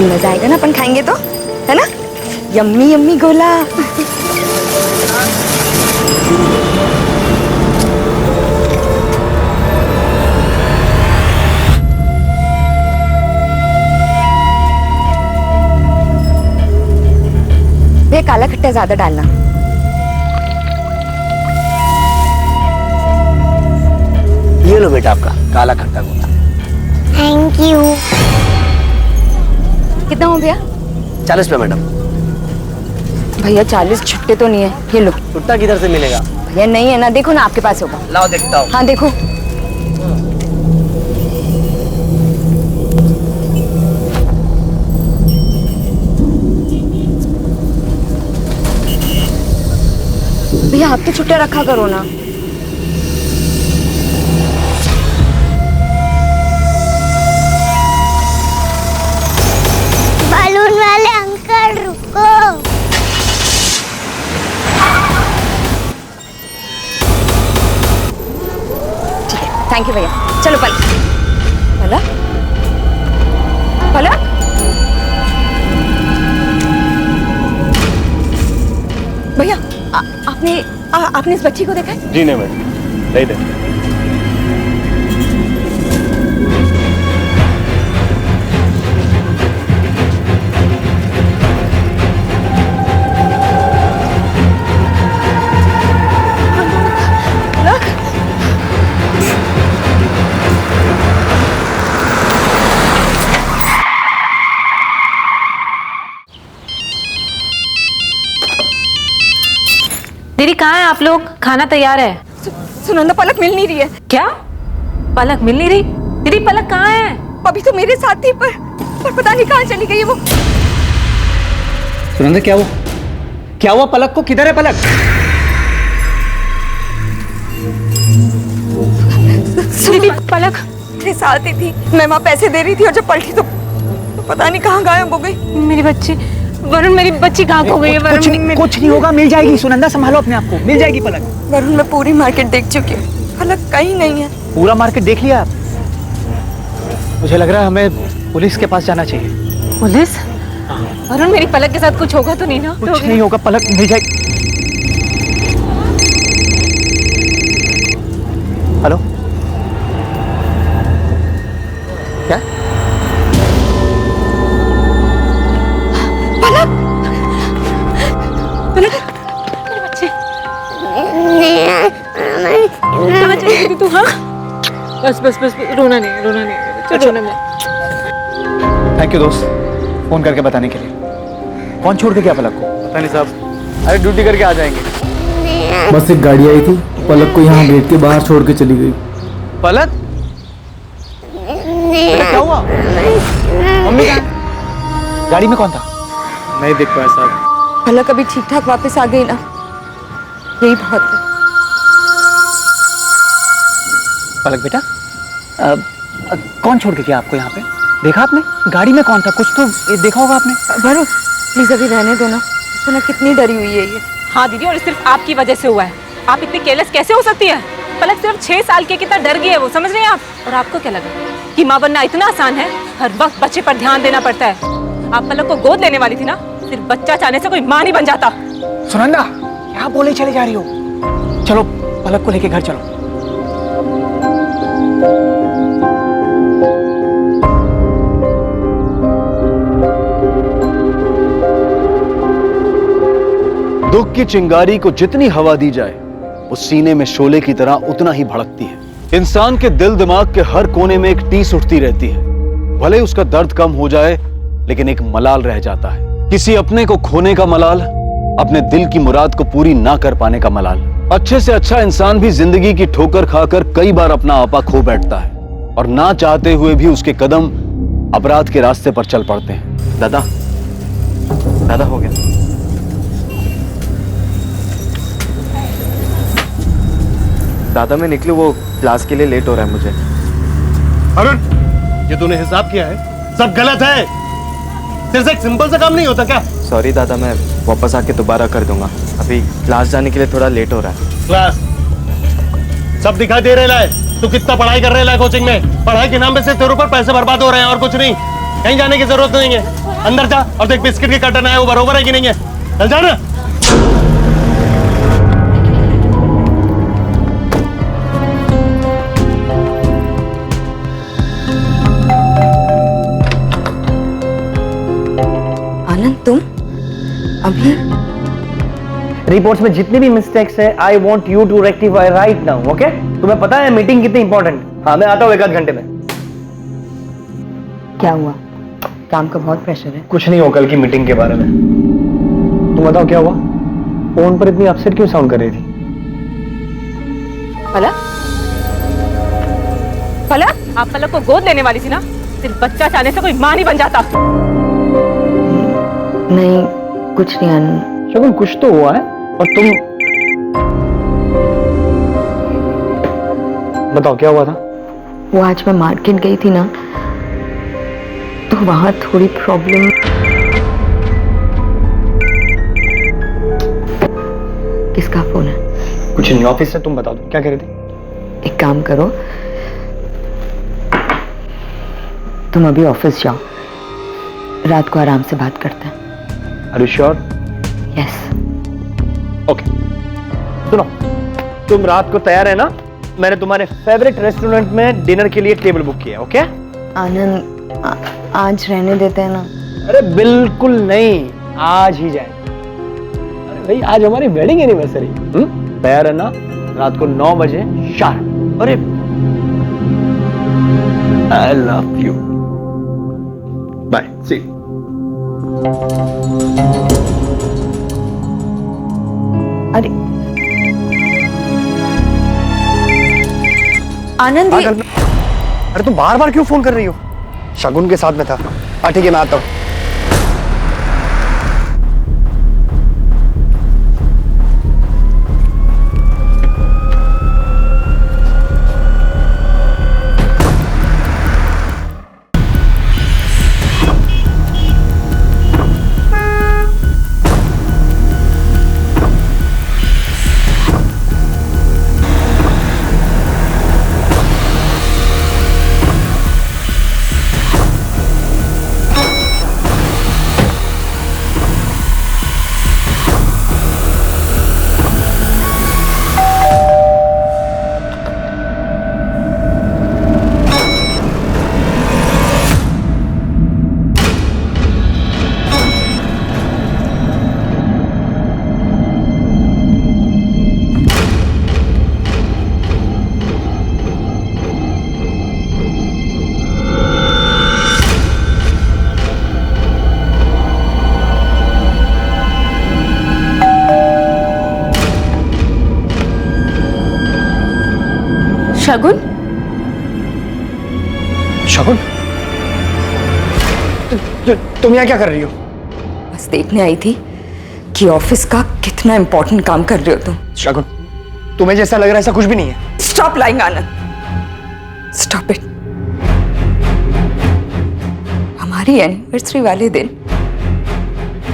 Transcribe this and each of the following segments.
मजा आएगा ना अपन खाएंगे तो, है ना? यम्मी यम्मी गोला। भैया काला खट्टा ज्यादा डालना। ये लो बेटा आपका काला खट्टा गोला। Thank you. कितना हो भैया? 40 रुपये मैडम। भैया 40 छुट्टे तो नहीं है, ये लो। छुट्टा किधर से मिलेगा? भैया नहीं है ना, देखो ना आपके पास होगा। लाओ देखता हूँ। हाँ देखो। भैया आप तो छुट्टा रखा करो ना। बलून वाले अंकल रुको। ठीक है, थैंक यू भैया। चलो पलक। पलक पलक। भैया आपने इस बच्ची को देखा है? जी नहीं मैडम, नहीं देखा। दीदी कहाँ हैं आप लोग? खाना तैयार है। सुनंदा पलक मिल नहीं रही है। क्या? पलक मिल नहीं रही? दीदी पलक कहाँ है? अभी तो मेरे साथ थी पर पता नहीं कहाँ चली गई है वो। सुनंदा क्या हुआ पलक को? किधर है पलक? दीदी पलक मेरे साथ ही थी, मैं वहाँ पैसे दे रही थी और जब पलटी तो पता नहीं कहाँ गायब हो गई। मेरी बच्ची वरुण, मेरी बच्ची कहाँ खो गई है? वरुण कुछ नहीं होगा, मिल जाएगी। सुनंदा संभालो अपने आप को, मिल जाएगी पलक। वरुण मैं पूरी मार्केट देख चुकी हूँ, पलक कहीं नहीं है। पूरा मार्केट देख लिया आप? मुझे लग रहा है हमें पुलिस के पास जाना चाहिए। पुलिस? वरुण मेरी पलक के साथ कुछ होगा तो नहीं ना? कुछ नहीं होगा, पलक मिल जाएगी। हेलो, क्या? तू हाँ? बस रोना नहीं चलो। अच्छा। रोना नहीं। थैंक यू दोस्त, फोन करके बताने के लिए। कौन छोड़ के गया पलक को? पता नहीं साहब, अरे ड्यूटी करके आ जाएंगे। बस एक गाड़ी आई थी, पलक को यहाँ गेट के बाहर छोड़ के चली गई। पलक क्या हुआ? मम्मी कहाँ? गाड़ी में कौन था? नहीं देख पाया साहब। पलक अभी ठीक ठाक वापस आ गई ना, यही बहुत है। पलक बेटा, कौन छोड़ के गया आपको यहाँ पे? देखा आपने? गाड़ी में कौन था? कुछ तो देखा होगा आपने। वरुण प्लीज अभी रहने दो ना, सुना कितनी डरी हुई है ये। हाँ दीदी, और सिर्फ आपकी वजह से हुआ है। आप इतनी केयरलेस कैसे हो सकती है? पलक सिर्फ 6 साल की, कितना डर गई है वो, समझ रहे हैं आप? और आपको क्या लगा कि माँ बनना इतना आसान है? हर वक्त बच्चे पर ध्यान देना पड़ता है। आप पलक को गोद लेने वाली थी ना, सिर्फ बच्चा चाहने से कोई माँ नहीं बन जाता। सुनंदा क्या बोले चले जा रही हो? चलो पलक को लेके घर चलो। दुख की चिंगारी को जितनी हवा दी जाए वो सीने में शोले की तरह उतना ही भड़कती है। इंसान के दिल दिमाग के हर कोने में एक टीस उठती रहती है। भले उसका दर्द कम हो जाए लेकिन एक मलाल रह जाता है। किसी अपने को खोने का मलाल, अपने दिल की मुराद को पूरी ना कर पाने का मलाल। अच्छे से अच्छा इंसान भी जिंदगी की ठोकर खाकर कई बार अपना आपा खो बैठता है और ना चाहते हुए भी उसके कदम अपराध के रास्ते पर चल पड़ते हैं। दादा हो गया। दादा मैं निकलूं, वो क्लास के लिए लेट हो रहा है मुझे। अरुण, ये तूने हिसाब किया है? सब गलत है। तेरे से एक सिंपल सा काम नहीं होता क्या? सॉरी दादा, मैं वापस आके दोबारा कर दूंगा। अभी क्लास जाने के लिए थोड़ा लेट हो रहा है। क्लास सब दिखाई दे रहा है। तू कितना पढ़ाई कर रहा है कोचिंग में? पढ़ाई के नाम पे सिर्फ तेरे ऊपर पैसे बर्बाद हो रहे हैं और कुछ नहीं। कहीं जाने की जरूरत नहीं है। अंदर जा और देख बिस्किट के कर्टन आए वो बरोबर है कि नहीं है। चल जा ना। आनंद तुम अभी रिपोर्ट्स में जितनी भी मिस्टेक्स है I want you to rectify right now, okay? तुम्हें पता है मीटिंग कितनी इंपॉर्टेंट। हाँ मैं आता हूँ 1 आध घंटे में। क्या हुआ? काम का बहुत प्रेशर है। कुछ नहीं हो कल की मीटिंग के बारे में। तुम बताओ क्या हुआ? फोन पर इतनी अपसेट क्यों साउंड कर रही थी? पलक, पलक, आप पलक को गोद लेने वाली थी ना? सिर्फ बच्चा चाहने से कोई मां नहीं बन जाता। नहीं कुछ नहीं आनंद। शगुन कुछ तो हुआ है और तुम बताओ क्या हुआ था? वो आज मैं मार्केट गई थी ना तो वहां थोड़ी प्रॉब्लम। किसका फोन है? कुछ नहीं, ऑफिस से। तुम बताओ तुम क्या कह रही थी? एक काम करो, तुम अभी ऑफिस जाओ, रात को आराम से बात करते हैं। Are you sure? Yes. Okay सुनो, तुम रात को तैयार है ना? मैंने तुम्हारे फेवरेट रेस्टोरेंट में डिनर के लिए टेबल बुक किया, ओके? आनंद आज रहने देते हैं ना? अरे बिल्कुल नहीं, आज ही जाए। अरे भाई आज हमारी वेडिंग एनिवर्सरी। तैयार है ना? रात को 9 बजे शार्प। अरे आई लव यू, बाय, सी। अरे आनंद अरे तुम बार बार क्यों फोन कर रही हो? शगुन के साथ में था। ठीक है मैं आता हूँ। शगुन, शगुन तुम यहाँ क्या कर रही हो? बस देखने आई थी कि ऑफिस का कितना इंपॉर्टेंट काम कर रहे हो तुम। शगुन तुम्हें जैसा लग रहा है ऐसा कुछ भी नहीं है। Stop lying Anand, stop it. हमारी एनिवर्सरी वाले दिन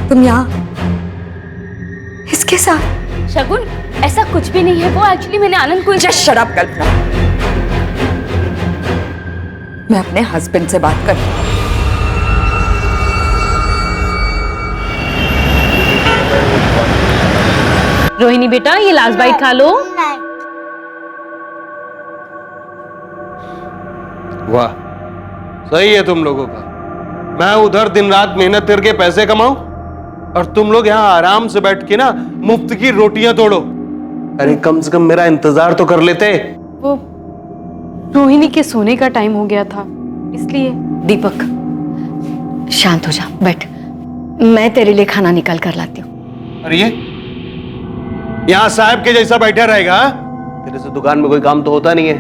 तुम यहाँ इसके साथ। शगुन ऐसा कुछ भी नहीं है, वो एक्चुअली मैंने आनंद को। जस्ट शट अप कल्पना, मैं अपने हस्बैंड से बात कर। रोहिणी बेटा ये लास्ट बाइट खा लो। वाह, सही है तुम लोगों का। मैं उधर दिन रात मेहनत करके पैसे कमाऊं और तुम लोग यहाँ आराम से बैठ के ना मुफ्त की रोटियां तोड़ो। अरे कम से कम मेरा इंतजार तो कर लेते। वो रोहिणी के सोने का टाइम हो गया था इसलिए। दीपक शांत हो जा, बैठ, मैं तेरे लिए खाना निकाल कर लाती हूँ। अरे ये यहाँ साहब के जैसा बैठा रहेगा? तेरे से दुकान में कोई काम तो होता नहीं है,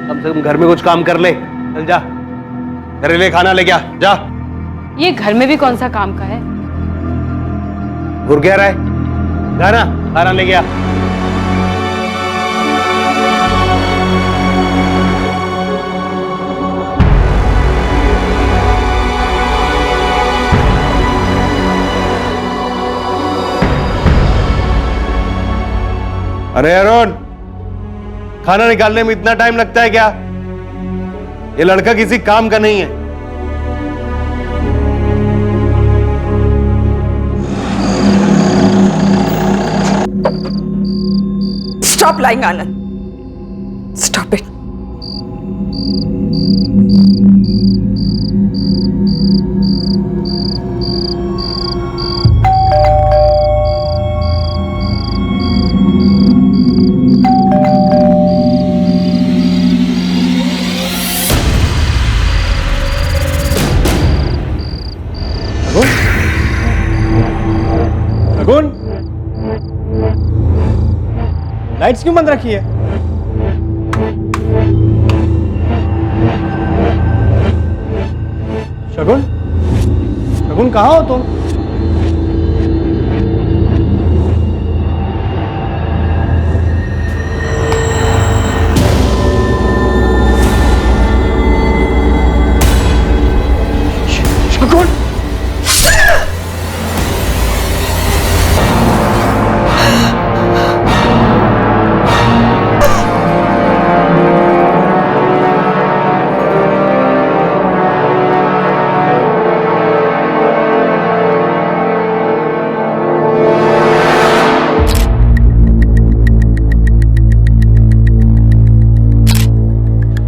कम से कम घर में कुछ काम कर ले। चल जा, तेरे लिए खाना ले गया जा। ये घर में भी कौन सा काम का है? घुर क्या रहा है? जा ना, खाना ले गया। अरे अरुण, खाना निकालने में इतना टाइम लगता है क्या? ये लड़का किसी काम का नहीं है। Stop lying, Anand. Stop it. Shagun, lights क्यों बंद रखी है? शगुन, शगुन कहाँ हो तुम? शगुन,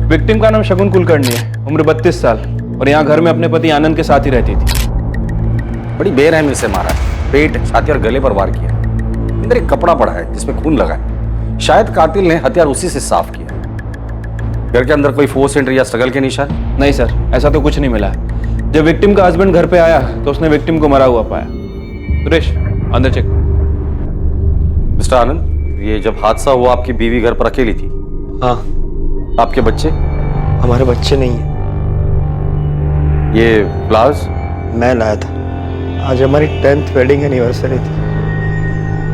विक्टिम का नाम शगुन कुलकर्णी है, उम्र 32 साल, और यहाँ घर में अपने पति आनंद के साथ ही रहती थी। बड़ी बेरहमी से मारा है, पेट, छाती और गले पर वार किया। अंदर एक कपड़ा पड़ा है जिसमें खून लगा है। शायद कातिल ने हथियार उसी से साफ किया। घर के अंदर कोई फोर्स एंट्री या स्ट्रगल के निशान? नहीं सर, ऐसा तो कुछ नहीं मिला है। जब विक्टिम का हस्बैंड घर पे आया तो उसने विक्टिम को मरा हुआ पाया। सुरेश, अंदर चेक। मिस्टर आनंद, ये जब हादसा हुआ आपकी बीवी घर पर अकेली थी? हाँ। आपके बच्चे? हमारे बच्चे नहीं हैं। ये ब्लाउज? मैं लाया था। आज हमारी 10th वेडिंग एनिवर्सरी थी।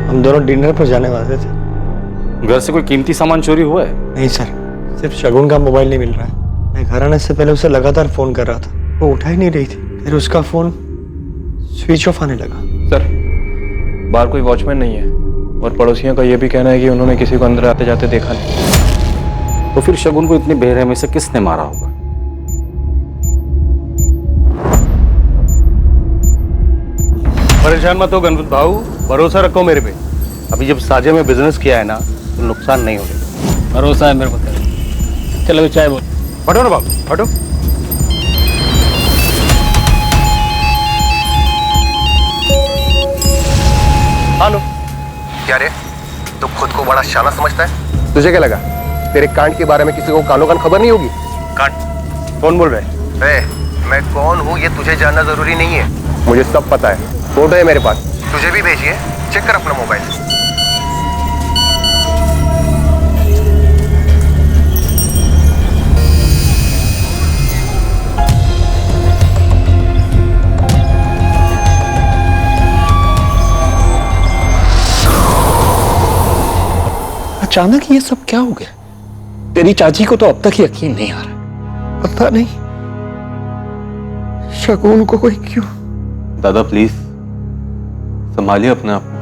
हम दोनों डिनर पर जाने वाले थे। घर से कोई कीमती सामान चोरी हुआ है? नहीं सर, सिर्फ शगुन का मोबाइल नहीं मिल रहा है। मैं घर आने से पहले उसे लगातार फोन कर रहा था, वो उठा ही नहीं रही थी। फिर उसका फोन स्विच ऑफ आने लगा। सर, बाहर कोई वॉचमैन नहीं है और पड़ोसियों का यह भी कहना है कि उन्होंने किसी को अंदर आते जाते देखा नहीं। तो फिर शगुन को इतनी बेरहमी से किसने मारा होगा? परेशान मत हो गणपत भाऊ, भरोसा रखो मेरे पे। अभी जब साजे में बिजनेस किया है ना तो नुकसान नहीं होगा। भरोसा है मेरे को। चलो चाय बोल। हटो ना बाबू, हटो। हेलो। क्या रे, तू खुद को बड़ा शाना समझता है? तुझे क्या लगा तेरे कांड के बारे में किसी को कानो कान खबर नहीं होगी? कांड? कौन बोल रहे रे, मैं कौन हूँ ये तुझे जानना जरूरी नहीं है। मुझे सब पता है, फोटो है मेरे पास। तुझे भी भेजिए, चेक कर अपना मोबाइल। अचानक ये सब क्या हो गया? तेरी चाची को तो अब तक यकीन नहीं आ रहा। पता नहीं शगुन को कोई क्यों। दादा प्लीज संभालिए अपने आप को।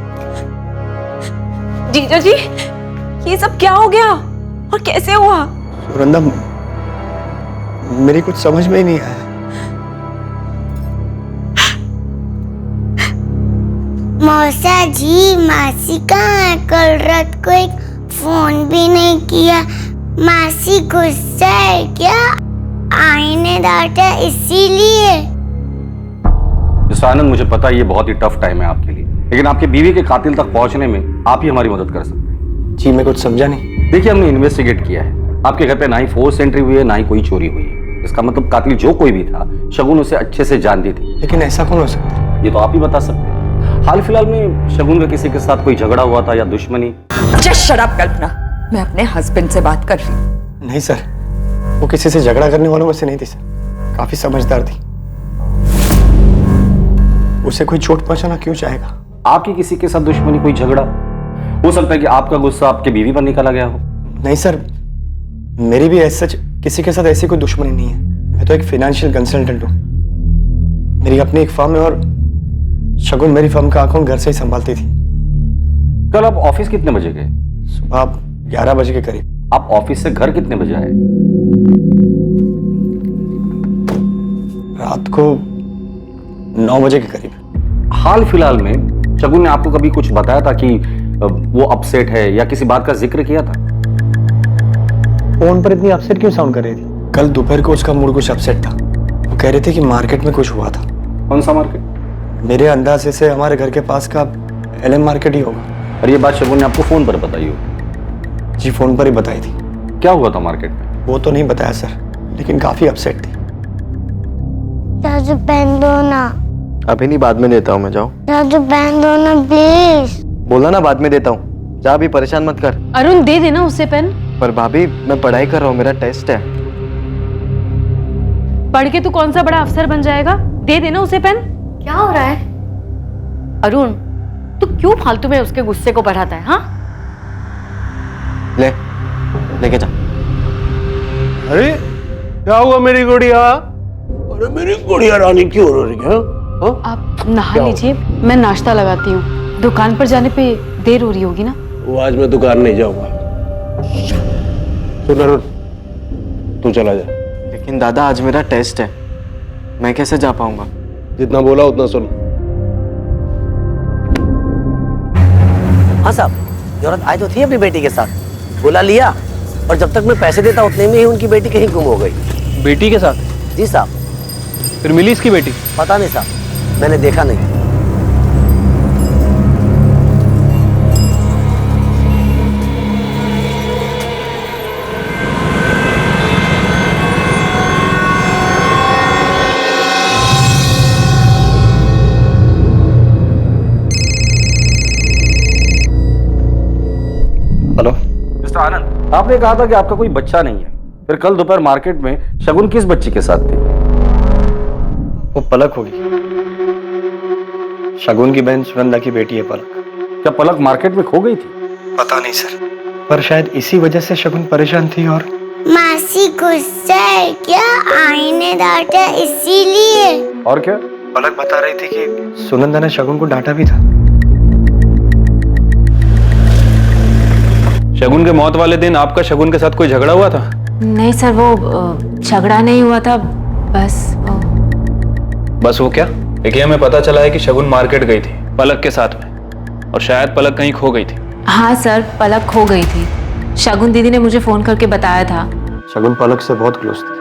जीजा जी, ये सब क्या हो गया और कैसे हुआ? सुरंदा, मेरी कुछ समझ में ही नहीं आया। मौसा जी, मासी कहाँ है? कल रात को एक फोन भी नहीं किया। मासी गुस्सा है क्या? आई ने डांटा इसीलिए? मिस्टर आनंद, मुझे पता है ये बहुत ही टफ टाइम है आपके लिए, लेकिन आपकी बीवी के कातिल तक पहुंचने में आप ही हमारी मदद कर सकते हैं। जी, मैं कुछ समझा नहीं। देखिए, हमने इन्वेस्टिगेट किया है। आपके घर पे ना ही फोर्स एंट्री हुई है, ना ही कोई चोरी हुई है। इसका मतलब कातिल जो कोई भी था, शगुन उसे अच्छे से जानती थी। लेकिन ऐसा कौन हो सकता है? ये तो आप ही बता सकते हैं। हाल फिलहाल में शगुन का किसी के साथ कोई झगड़ा हुआ था या दुश्मनी? जस्ट शट अप कल्पना, मैं अपने हस्बैंड से बात कर रही हूँ। नहीं सर, वो किसी से झगड़ा करने वालों में से नहीं थी सर। काफी समझदार थी। उसे कोई चोट पहुंचाना क्यों चाहेगा? आपकी किसी के साथ दुश्मनी, कोई झगड़ा? हो सकता है कि आपका गुस्सा आपके बीवी पर निकाला गया हो। नहीं सर, मेरी भी ऐसा किसी के साथ ऐसी कोई दुश्मनी नहीं है। मैं तो एक फाइनेंशियल कंसल्टेंट हूँ। मेरी अपनी एक फर्म है और शगुन मेरी फर्म का अकाउंट घर से ही संभालती थी। कल आप ऑफिस कितने बजे गए? सुबह 11 बजे के करीब। आप ऑफिस से घर कितने बजे आए? रात को 9 बजे के करीब। हाल फिलहाल में शगुन ने आपको कभी कुछ बताया था कि वो अपसेट है या किसी बात का जिक्र किया था? फोन पर इतनी अपसेट क्यों साउंड कर रही थी? कल दोपहर को उसका मूड कुछ अपसेट था। वो कह रहे थे कि मार्केट में कुछ हुआ था। कौन सा मार्केट? मेरे अंदाजे से हमारे घर के पास का एलएम मार्केट ही होगा। और ये बात शगुन ने आपको फोन पर बताई हो? जी फोन पर ही बताई थी। क्या हुआ था मार्केट में? वो तो नहीं बताया सर, लेकिन काफी अपसेट थी। राजू पेन दो ना। अभी नहीं, बाद में देता हूँ मैं। जाओ। राजू पेन दो ना प्लीज। बोला ना बाद में देता हूँ। जा, अभी परेशान मत कर। अरुण दे देना उसे पेन। पर भाभी मैं पढ़ाई कर रहा हूँ, मेरा टेस्ट है। पढ़ के तू कौन सा बड़ा अफसर बन जाएगा? दे देना उसे पेन। क्या हो रहा है अरुण? तू क्यों फालतू में उसके गुस्से को बढ़ाता है? हाँ लेके जा। अरे क्या हुआ मेरी गुड़िया? अरे मेरी गुड़िया रानी क्यों रो रही है? आप नहा लीजिए, मैं नाश्ता लगाती हूँ। दुकान पर जाने पे देर हो रही होगी ना? वो आज मैं दुकान नहीं जाऊंगा। सुन अरुण, तू चला जा। लेकिन दादा आज मेरा टेस्ट है, मैं कैसे जा पाऊंगा? जितना बोला उतना सुन। हाँ साहब, जरूरत आई तो थी अपनी बेटी के साथ, बुला लिया, और जब तक मैं पैसे देता उतने में ही उनकी बेटी कहीं गुम हो गई। बेटी के साथ? जी साहब। फिर मिली इसकी बेटी? पता नहीं साहब, मैंने देखा नहीं। हेलो मिस्टर आनंद, आपने कहा था कि आपका कोई बच्चा नहीं है, फिर कल दोपहर मार्केट में शगुन किस बच्ची के साथ थी? वो पलक होगी। शगुन की बहन सुनंदा की बेटी है पलक। क्या पलक मार्केट में खो गई थी? पता नहीं सर, पर शायद इसी वजह से शगुन परेशान थी। और मासी गुस्सा है क्या? आईने डांटा इसीलिए? और क्या? पलक बता रही थी कि सुनंदा ने शगुन को डांटा भी था। शगुन के मौत वाले दिन आपका शगुन के साथ कोई झगड़ा हुआ था? नहीं सर, वो झगड़ा नहीं हुआ था, बस वो क्या? देखिए, हमें पता चला है कि शगुन मार्केट गई थी पलक के साथ में, और शायद पलक कहीं खो गई थी। हाँ सर, पलक खो गई थी। शगुन दीदी ने मुझे फोन करके बताया था। शगुन पलक से बहुत क्लोज थी।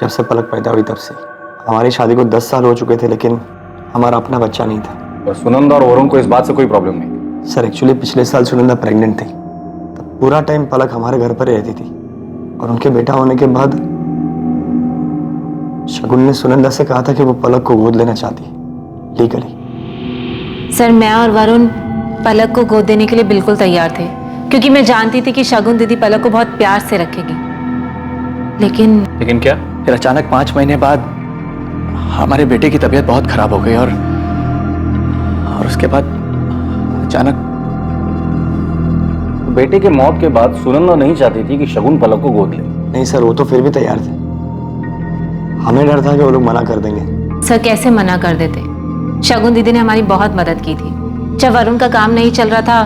जब से पलक पैदा हुई तब से। हमारी शादी को 10 साल हो चुके थे, लेकिन हमारा अपना बच्चा नहीं था। और सुनंदा और वरुण को इस बात से कोई प्रॉब्लम नहीं? सर एक्चुअली पिछले साल सुनंदा प्रेग्नेंट थी, तब पूरा टाइम पलक हमारे घर पर ही रहती थी, और उनके बेटा होने के बाद शगुन ने सुनंदा से कहा था कि वो पलक को गोद लेना चाहती है लीगली। सर मैं और वरुण पलक को गोद देने के लिए बिल्कुल तैयार थे, क्योंकि मैं जानती थी कि शगुन दीदी पलक को बहुत प्यार से रखेगी। लेकिन क्या? फिर अचानक 5 महीने बाद हमारे बेटे की तबीयत बहुत खराब हो गई, और उसके बाद अचानक। बेटे के मौत के बाद सुनंदा नहीं चाहती थी कि शगुन पलक को गोद ले? नहीं सर, वो तो फिर भी तैयार थे। हमें डर था कि वो लोग मना कर देंगे। सर कैसे मना कर देते? शगुन दीदी ने हमारी बहुत मदद की थी। जब वरुण का काम नहीं चल रहा था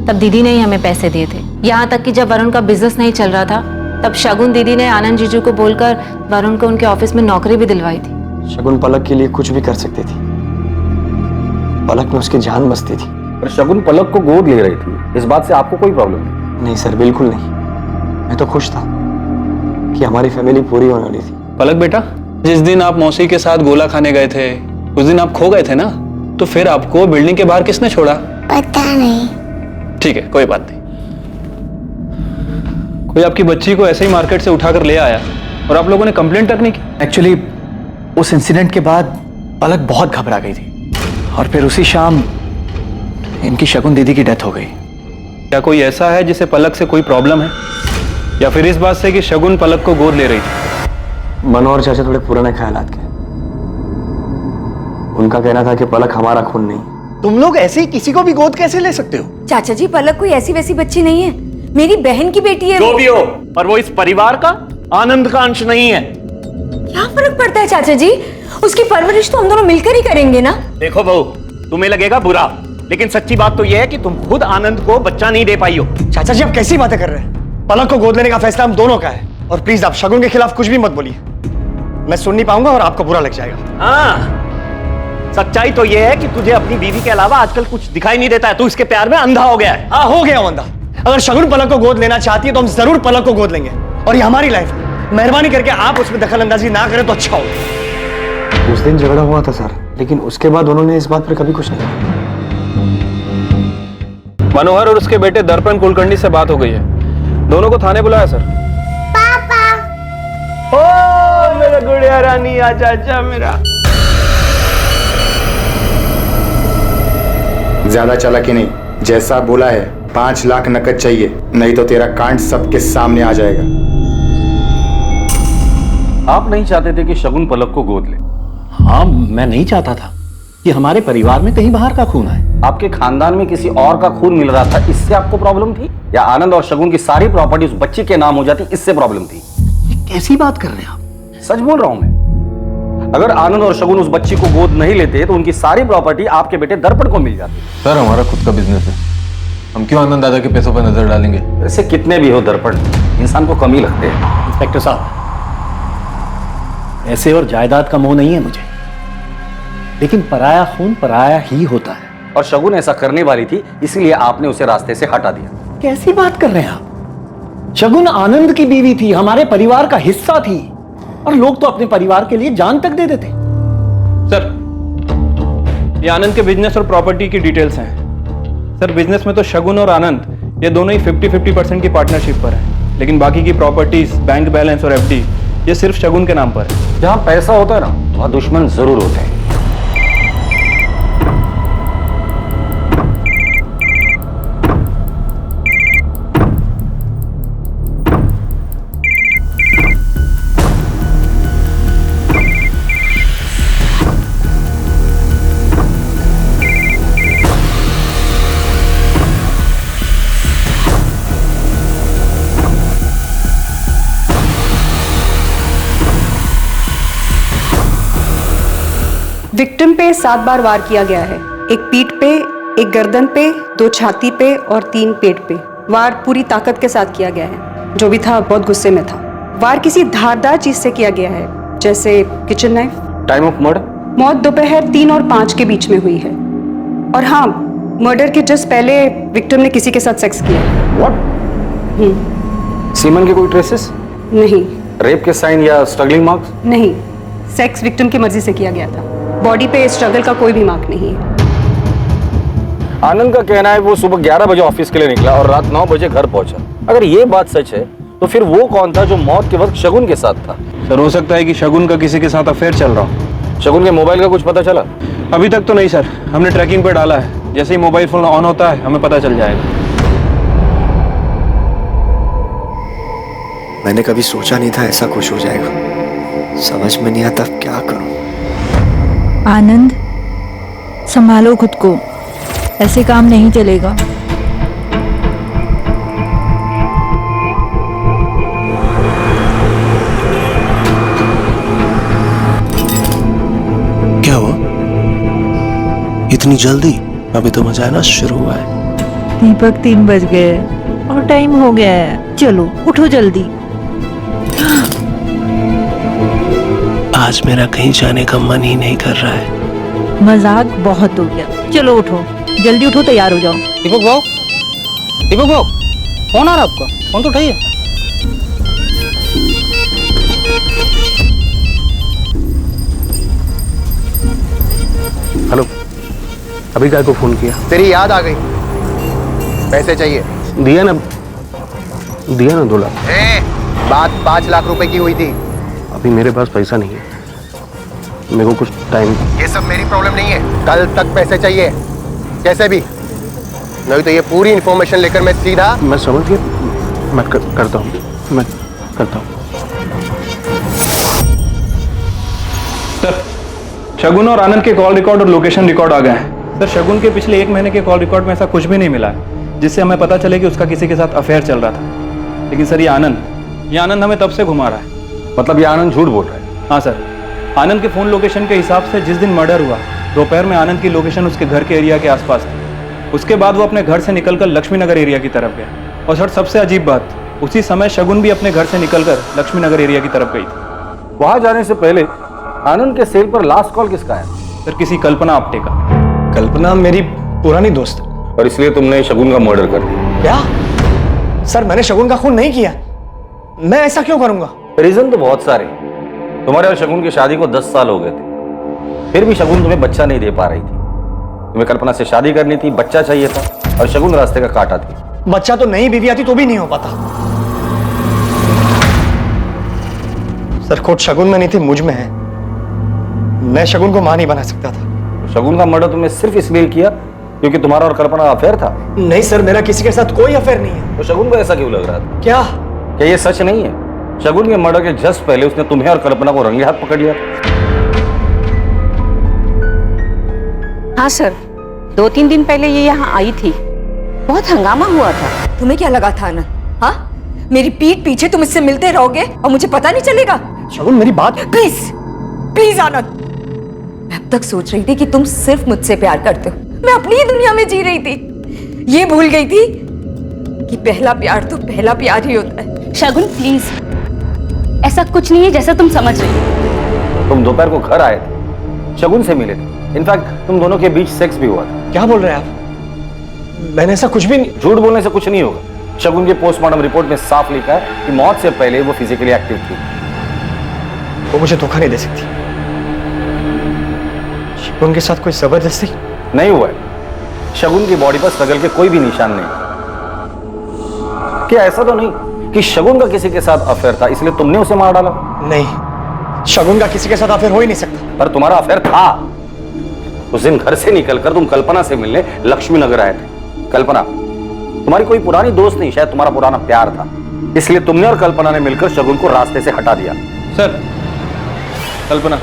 तब दीदी ने ही हमें पैसे दिए थे। यहाँ तक कि जब वरुण का बिजनेस नहीं चल रहा था तब शगुन दीदी ने आनंद जीजू को बोलकर वरुण को उनके ऑफिस में नौकरी भी दिलवाई थी। शगुन पलक के लिए कुछ भी कर सकती थी। पलक में उसकी जान बसती थी। पर शगुन पलक को गोद ले रही थी, इस बात से आपको कोई प्रॉब्लम नहीं? नहीं सर, बिल्कुल नहीं। मैं तो खुश था कि हमारी फैमिली पूरी होने वाली थी। पलक बेटा, जिस दिन आप मौसी के साथ गोला खाने गए थे उस दिन आप खो गए थे ना, तो फिर आपको बिल्डिंग के बाहर किसने छोड़ा? पता नहीं। ठीक है, कोई बात नहीं। कोई आपकी बच्ची को ऐसे ही मार्केट से उठाकर ले आया और आप लोगों ने कंप्लेंट तक नहीं की? एक्चुअली उस इंसिडेंट के बाद पलक बहुत घबरा गई थी, और फिर उसी शाम इनकी शगुन दीदी की डेथ हो गई। क्या कोई ऐसा है जिसे पलक से कोई प्रॉब्लम है, या फिर इस बात से कि शगुन पलक को गोद ले रही थी? मनोहर चाचा थोड़े पुराने ख्यालात के। उनका कहना था कि पलक हमारा खून नहीं। तुम लोग ऐसे ही किसी को भी गोद कैसे ले सकते हो? चाचा जी, पलक कोई ऐसी वैसी बच्ची नहीं है, मेरी बहन की बेटी है। जो भी हो, पर वो इस परिवार का, आनंद का अंश नहीं है। क्या फर्क पड़ता है चाचा जी? उसकी परवरिश तो हम दोनों मिलकर ही करेंगे ना। देखो बहू, तुम्हें लगेगा बुरा, लेकिन सच्ची बात तो यह है कि तुम खुद आनंद को बच्चा नहीं दे पाई हो। चाचा जी, आप कैसी बातें कर रहे हैं? पलक को गोद लेने का फैसला हम दोनों का है, और प्लीज आप शगुन के खिलाफ कुछ भी मत बोलिए। मैं सुन नहीं पाऊंगा और आपको बुरा लग जाएगा। हाँ, सच्चाई तो ये है कि तुझे अपनी बीवी के अलावा आजकल कुछ दिखाई नहीं देता है। तू इसके प्यार में अंधा हो गया है। हाँ, हो गया अंधा। अगर शगुन पलक को गोद लेना चाहती है तो हम जरूर पलक को गोद लेंगे, और ये हमारी लाइफ है। मेहरबानी करके आप उसमें दखल अंदाजी ना करें तो अच्छा होगा। उस दिन झगड़ा हुआ था सर, लेकिन उसके बाद उन्होंने इस बात पर कभी कुछ नहीं कहा। मनोहर और उसके बेटे दर्पण कुलकर्णी से बात हो गई है, दोनों को थाने बुलाया सर। पापा। ओ मेरा गुड़िया रानी, आजा आजा मेरा। ज्यादा चालाकी नहीं, जैसा बोला है 5 लाख नकद चाहिए, नहीं तो तेरा कांड सबके सामने आ जाएगा। आप नहीं चाहते थे कि शगुन पलक को गोद ले? हाँ, मैं नहीं चाहता था कि हमारे परिवार में कहीं बाहर का खून आए। आपके खानदान में किसी और का खून मिल रहा था, इससे आपको प्रॉब्लम थी? या आनंद और शगुन की सारी प्रॉपर्टी उस बच्ची के नाम हो जाती, इससे प्रॉब्लम थी? कैसी बात कर रहे हैं आप? सच बोल रहा हूं मैं। अगर आनंद और शगुन उस बच्ची को गोद नहीं लेते तो उनकी सारी प्रॉपर्टी आपके बेटे दर्पण को मिल जाती। सर, हमारा खुद का बिजनेस है, हम क्यों आनंद दादा के पैसों पर नजर डालेंगे? ऐसे कितने भी हो दर्पण, इंसान को कमी लगते हैं। इंस्पेक्टर साहब, ऐसे और जायदाद का मोह नहीं है मुझे, लेकिन पराया खून पराया ही होता है। और शगुन ऐसा करने वाली थी, इसलिए आपने उसे रास्ते से हटा दिया। कैसी बात कर रहे हैं आप? शगुन आनंद की बीवी थी, हमारे परिवार का हिस्सा थी, और लोग तो अपने परिवार के लिए जान तक दे देते। सर, ये आनंद के बिजनेस और प्रॉपर्टी की डिटेल्स हैं। सर, बिजनेस में तो शगुन और आनंद ये दोनों ही 50-50% की पार्टनरशिप पर है, लेकिन बाकी की प्रॉपर्टीज, बैंक बैलेंस और एफडी ये सिर्फ शगुन के नाम पर है। जहां पैसा होता है ना, वहां दुश्मन जरूर होते हैं। विक्टिम पे 7 बार वार किया गया है। एक पीठ पे, एक गर्दन पे, 2 छाती पे और 3 पेट पे। वार पूरी ताकत के साथ किया गया है। जो भी था बहुत गुस्से में था। वार किसी धारदार चीज से किया गया है, जैसे kitchen knife. Time of murder? मौत दोपहर 3 और 5 के बीच में हुई है। और हाँ, मर्डर के जस्ट पहले विक्टिम ने किसी के साथ सेक्स किया। व्हाट? सीमन के कोई ट्रेसेस? नहीं। रेप के साइन या स्ट्रगलिंग मार्क्स? नहीं, सेक्स विक्टिम की मर्जी से किया गया था। बॉडी पे स्ट्रगल का कोई भी मार्क नहीं है। आनंद का कहना है वो सुबह 11 बजे ऑफिस के लिए निकला और रात 9 बजे घर पहुंचा। अगर ये बात सच है तो फिर वो कौन था जो मौत के वक्त शगुन के साथ था? सर, हो सकता है कि शगुन का किसी के साथ अफेयर चल रहा हो। शगुन के मोबाइल का कुछ पता चला? अभी तक तो नहीं सर, हमने ट्रैकिंग पे डाला है। जैसे ही मोबाइल फोन ऑन होता है हमें पता चल जाएगा। मैंने कभी सोचा नहीं था ऐसा कुछ हो जाएगा। समझ में नहीं आता क्या करूं। आनंद, संभालो खुद को, ऐसे काम नहीं चलेगा। क्या हुआ इतनी जल्दी? अभी तो मजा शुरू हुआ है। दीपक 3 बज गए और टाइम हो गया है। चलो उठो जल्दी। आज मेरा कहीं जाने का मन ही नहीं कर रहा है। मजाक बहुत हो गया, चलो उठो, जल्दी उठो, तैयार हो जाओ। दीपक भाव, दीपक भाव, फोन आ रहा है आपका, फोन तो उठाइए। हेलो, अभी काय को फोन किया? तेरी याद आ गई, पैसे चाहिए। दिया ना 2 लाख। बात 5 लाख रुपए की हुई थी। अभी मेरे पास पैसा नहीं है, मेरे को कुछ टाइम। ये सब मेरी प्रॉब्लम नहीं है, कल तक पैसे चाहिए कैसे भी, नहीं तो ये पूरी इंफॉर्मेशन लेकर मैं सीधा। मैं समझ गया, मैं करता हूँ। सर, शगुन और आनंद के कॉल रिकॉर्ड और लोकेशन रिकॉर्ड आ गए हैं। सर, शगुन के पिछले 1 महीने के कॉल रिकॉर्ड में ऐसा कुछ भी नहीं मिला है जिससे हमें पता चले कि उसका किसी के साथ अफेयर चल रहा था। लेकिन सर, ये आनंद हमें तब से घुमा रहा है। मतलब ये आनंद झूठ बोल रहा है? हाँ सर, आनंद के फोन लोकेशन के हिसाब से जिस दिन मर्डर हुआ दोपहर में आनंद की लोकेशन उसके घर के एरिया के आसपास थी। उसके बाद वो अपने घर से निकलकर लक्ष्मी नगर एरिया की तरफ गया। और सर, सबसे अजीब बात, उसी समय शगुन भी अपने घर से निकलकर लक्ष्मी नगर एरिया की तरफ गई थी। वहां जाने से पहले आनंद के सेल पर लास्ट कॉल किसका है? सर किसी कल्पना आप्टे का। कल्पना मेरी पुरानी दोस्त। और इसलिए तुमने शगुन का मर्डर कर दिया। क्या? सर मैंने शगुन का खून नहीं किया। मैं ऐसा क्यों करूंगा? रीजन तो बहुत सारे हैं। तुम्हारे और शगुन की शादी को 10 साल हो गए थे, फिर भी शगुन तुम्हें बच्चा नहीं दे पा रही थी। तुम्हें कल्पना से शादी करनी थी, बच्चा चाहिए था, और शगुन रास्ते का कांटा थी। बच्चा तो नई बीवी आती तो भी नहीं हो पाता। सर खोट शगुन में नहीं थी, मुझ में है। मैं शगुन को मां नहीं बना सकता था। शगुन का मर्डर तुमने सिर्फ इसलिए किया क्योंकि तुम्हारा और कल्पना का अफेयर था? नहीं सर, मेरा किसी के साथ कोई अफेयर नहीं है। तो शगुन को ऐसा क्यों लग रहा था? क्या ये सच नहीं है? शगुन के मर्डर के जस्ट पहले उसने तुम्हें और कल्पना को रंगे हाथ पकड़ लिया था। हाँ सर, 2-3 दिन पहले ये यहाँ आई थी, बहुत हंगामा हुआ था। तुम्हें क्या लगा था आनंद? हाँ, मेरी पीठ पीछे तुम इससे मिलते रहोगे और मुझे पता नहीं चलेगा? शगुन मेरी बात। प्लीज प्लीज आनंद, मैं अब तक सोच रही थी कि तुम सिर्फ मुझसे प्यार करते हो। मैं अपनी ही दुनिया में जी रही थी, ये भूल गई थी कि पहला प्यार तो पहला प्यार ही होता है। शगुन प्लीज, ऐसा कुछ नहीं है जैसा तुम समझ रही हो। तुम दोपहर को घर आए थे, शगुन से मिले थे, इनफैक्ट तुम दोनों के बीच सेक्स भी हुआ था। क्या बोल रहे हैं आप? मैंने ऐसा कुछ भी नहीं। झूठ बोलने से कुछ नहीं होगा। शगुन के पोस्टमार्टम रिपोर्ट में साफ लिखा है कि मौत से पहले वो फिजिकली एक्टिव थी। वो मुझे धोखा नहीं दे सकती। शगुन के साथ कोई जबरदस्ती नहीं हुआ है। शगुन की बॉडी पर स्ट्रगल के कोई भी निशान नहीं। क्या ऐसा तो नहीं कि शगुन का किसी के साथ अफेयर था इसलिए तुमने उसे मार डाला? नहीं, शगुन का किसी के साथ अफेयर हो ही नहीं सकता। पर तुम्हारा अफेयर था। उस दिन घर से निकलकर तुम कल्पना से मिलने लक्ष्मी नगर आए थे। कल्पना तुम्हारी कोई पुरानी दोस्त नहीं, शायद तुम्हारा पुराना प्यार था, इसलिए तुमने और कल्पना ने मिलकर शगुन को रास्ते से हटा दिया। सर कल्पना,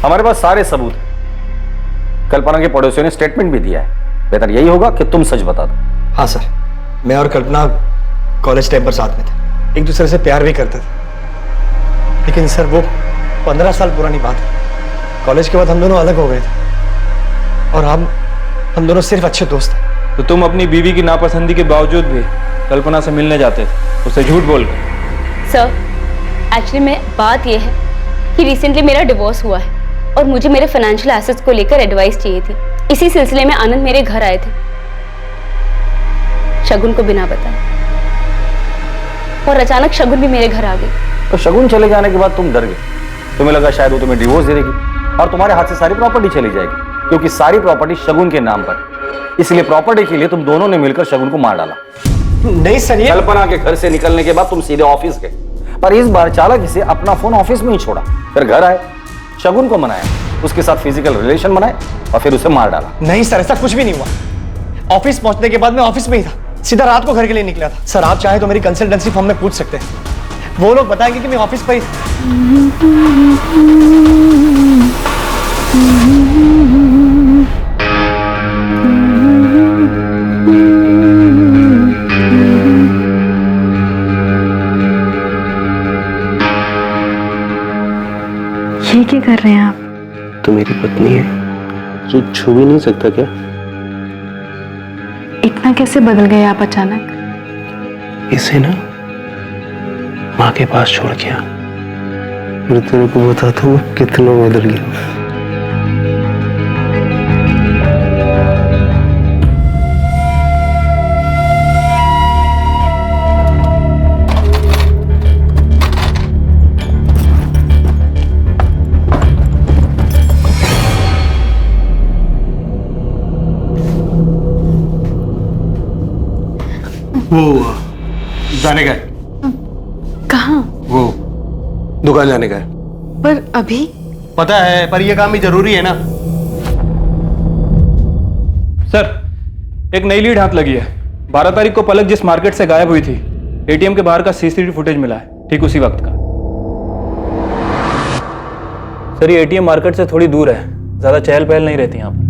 हमारे पास सारे सबूत हैं। कल्पना के पड़ोसियों ने स्टेटमेंट भी दिया है। बेहतर यही होगा कि तुम सच बता दो। हाँ सर, मैं और कल्पना कॉलेज टाइम पर साथ में थे, एक दूसरे से प्यार भी करते थे। लेकिन सर वो 15 साल पुरानी बात है। कॉलेज के बाद हम दोनों अलग हो गए थे और हम दोनों सिर्फ अच्छे दोस्त थे। तो तुम अपनी बीवी की नापसंदी के बावजूद भी कल्पना से मिलने जाते थे, उसे झूठ बोलकर। सर एक्चुअली में बात यह है कि रिसेंटली मेरा डिवोर्स हुआ है और मुझे मेरे फाइनेंशियल एसेट्स को लेकर एडवाइस चाहिए थी। इसी सिलसिले में आनंद मेरे घर आए थे, शगुन को बिना बताए, और अचानक शगुन भी मेरे घर आ गई। तो शगुन चले जाने के बाद तुम डर गए। तुम्हें लगा शायद वो तुम्हें डिवोर्स दे देगी और तुम्हारे हाथ से सारी प्रॉपर्टी चली जाएगी, क्योंकि सारी प्रॉपर्टी शगुन के नाम पर। इसलिए प्रॉपर्टी के लिए तुम दोनों ने मिलकर शगुन को मार डाला। नहीं सर, ये कल्पना के घर से निकलने के बाद तुम सीधे ऑफिस गए, पर इस बार चालाकी से अपना फोन ऑफिस में ही छोड़ा। फिर घर आए, शगुन को मनाया, उसके साथ फिजिकल रिलेशन बनाए और फिर उसे मार डाला। नहीं सर, ऐसा कुछ भी नहीं हुआ। ऑफिस पहुंचने के बाद मैं ऑफिस में ही था, सीधा रात को घर के लिए निकला था। सर आप चाहे तो मेरी कंसल्टेंसी फॉर्म में पूछ सकते हैं, वो लोग बताएंगे कि मैं ऑफिस पर ही था। ये क्या कर रहे हैं आप? तो मेरी पत्नी है, जो छू भी नहीं सकता क्या? इतना कैसे बदल गए आप अचानक? इसे ना माँ के पास छोड़ गया, मैं तेरे को बताता हूँ कितना बदल गया। वो जाने का है। कहाँ? वो दुकान जाने का है। पर अभी? पता है, पर ये काम भी जरूरी है ना। सर एक नई लीड हाथ लगी है। 12 तारीख को पलक जिस मार्केट से गायब हुई थी, एटीएम के बाहर का सीसीटीवी फुटेज मिला है, ठीक उसी वक्त का। सर ये एटीएम मार्केट से थोड़ी दूर है, ज्यादा चहल पहल नहीं रहती यहाँ पर।